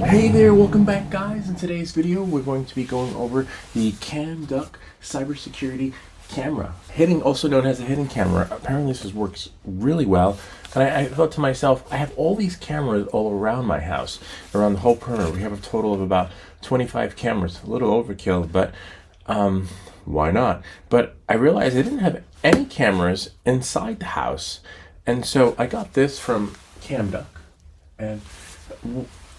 Hey there, welcome back guys. In today's video we're going to be going over the CAMDUCK cybersecurity camera. Also known as a hidden camera. Apparently this works really well. And I thought to myself, I have all these cameras all around my house, around the whole perimeter. We have a total of about 25 cameras. A little overkill, but why not? But I realized I didn't have any cameras inside the house. And so I got this from CAMDUCK. And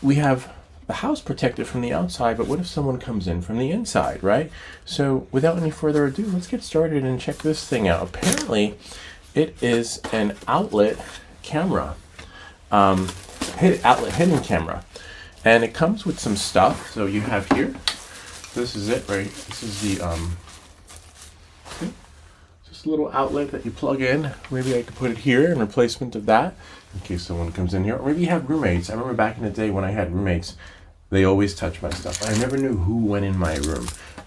we have the house protected from the outside, but what if someone comes in from the inside, right? So without any further ado, let's get started and check this thing out. Apparently, it is an outlet camera, hidden camera. And it comes with some stuff. So you have here, this is it, right? This is the, just a little outlet that you plug in. Maybe I could put it here in replacement of that, in case someone comes in here. Or maybe you have roommates. I remember back in the day when I had roommates, they always touched my stuff. I never knew who went in my room.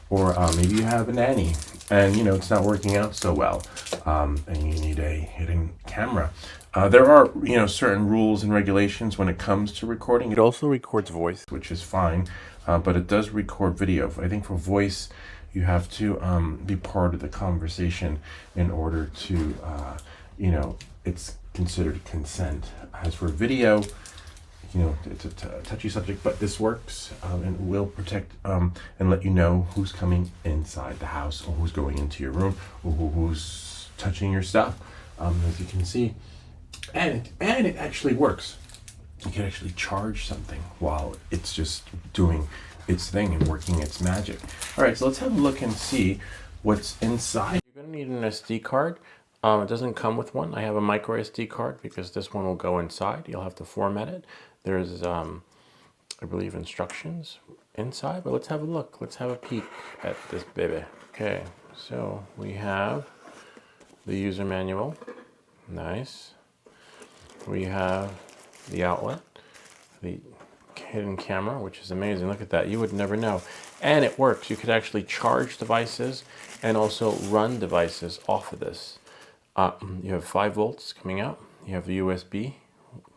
Or maybe you have a nanny and it's not working out so well, and you need a hidden camera. There are certain rules and regulations when it comes to recording. It also records voice, which is fine, but it does record video. I think for voice you have to be part of the conversation in order to it's considered consent. As for video, it's a touchy subject, but this works and will protect and let you know who's coming inside the house, or who's going into your room, or who's touching your stuff, as you can see. And it actually works. You can actually charge something while it's just doing its thing and working its magic. All right, so let's have a look and see what's inside. You're gonna need an SD card. It doesn't come with one. I have a micro SD card because this one will go inside. You'll have to format it. There's, I believe, instructions inside, but let's have a look. Let's have a peek at this baby. Okay, so we have the user manual. Nice. We have the outlet, the hidden camera, which is amazing. Look at that. You would never know. And it works. You could actually charge devices and also run devices off of this. You have 5 volts coming out. You have the USB,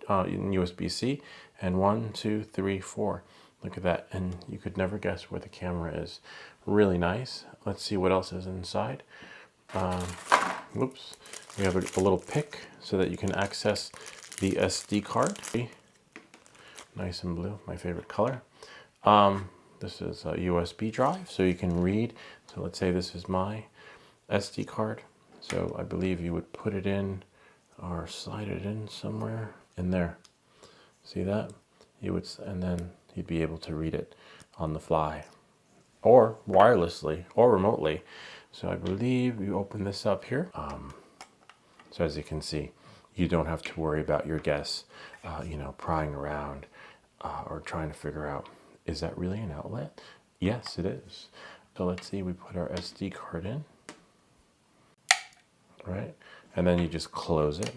USB-C, and 1, 2, 3, 4. Look at that. And you could never guess where the camera is. Really nice. Let's see what else is inside. Oops. We have a little pick so that you can access the SD card. Nice and blue, my favorite color. This is a USB drive, so you can read. So let's say this is my SD card. So I believe you would put it in or slide it in somewhere in there. See that? You would, and then you'd be able to read it on the fly, or wirelessly, or remotely. So I believe you open this up here. So as you can see, you don't have to worry about your guests, prying around or trying to figure out, is that really an outlet? Yes, it is. So let's see, we put our SD card in, right? And then you just close it.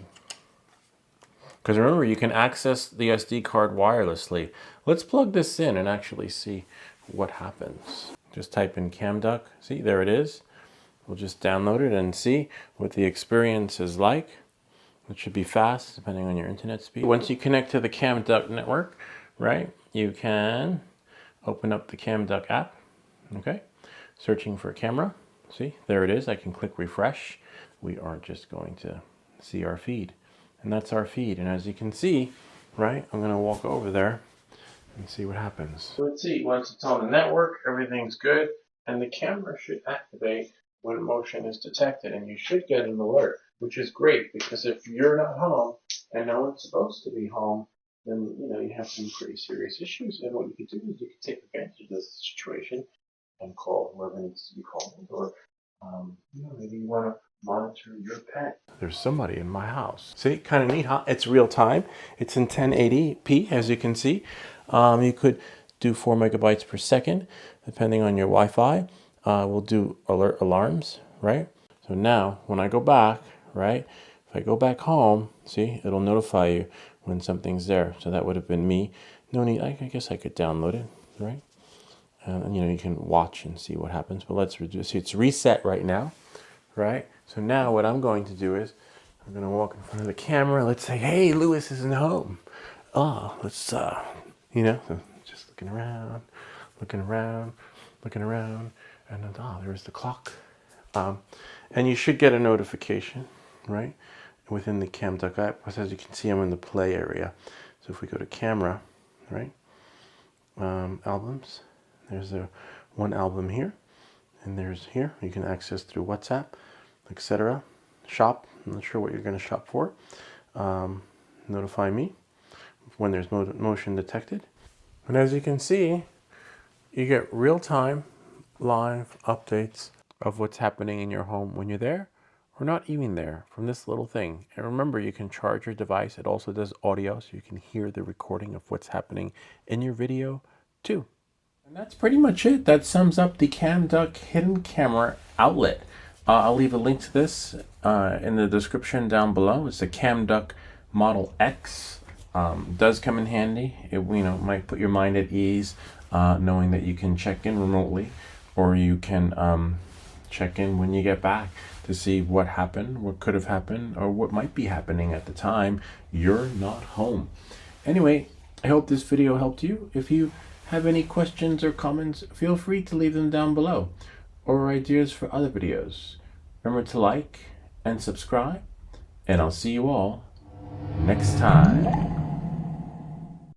Because remember, you can access the SD card wirelessly. Let's plug this in and actually see what happens. Just type in CAMDUCK. See, there it is. We'll just download it and see what the experience is like. It should be fast, depending on your internet speed. Once you connect to the CAMDUCK network, right, you can open up the CAMDUCK app, okay? Searching for camera. See, there it is. I can click refresh. We are just going to see our feed. And that's our feed. And as you can see, right, I'm going to walk over there and see what happens. So let's see. Once it's on the network, everything's good. And the camera should activate when motion is detected. And you should get an alert, which is great, because if you're not home and no one's supposed to be home, then you have some pretty serious issues. And what you could do is you could take advantage of this situation and call whoever needs to be called, or maybe you want to monitor your pet. There's somebody in my house. See, kind of neat, huh? It's real time. It's in 1080p, as you can see. You could do 4 megabytes per second, depending on your Wi-Fi. We'll do alert alarms, right? So now, when I go back, right, if I go back home, see, it'll notify you when something's there. So that would have been me. No need, I guess I could download it, right? And you can watch and see what happens. But let's reduce. See, it's reset right now, right? So now what I'm going to do is I'm going to walk in front of the camera. Let's say, hey, Lewis isn't home. Let's just looking around, looking around, looking around, and then, there's the clock. And you should get a notification, right, within the CAMDUCK app, because as you can see, I'm in the play area. So if we go to camera, right, albums, there's one album here, and there's here, you can access through WhatsApp, etc. Shop, I'm not sure what you're going to shop for. Notify me when there's motion detected. And as you can see, you get real-time live updates of what's happening in your home when you're there or not even there from this little thing. And remember, you can charge your device. It also does audio, so you can hear the recording of what's happening in your video too. And that's pretty much it. That sums up the CAMDUCK hidden camera outlet. I'll leave a link to this in the description down below. It's the CAMDUCK Model X. Does come in handy. It might put your mind at ease knowing that you can check in remotely, or you can check in when you get back to see what happened, what could have happened, or what might be happening at the time you're not home. Anyway, I hope this video helped you. If you have any questions or comments, feel free to leave them down below, or ideas for other videos. Remember to like and subscribe, and I'll see you all next time.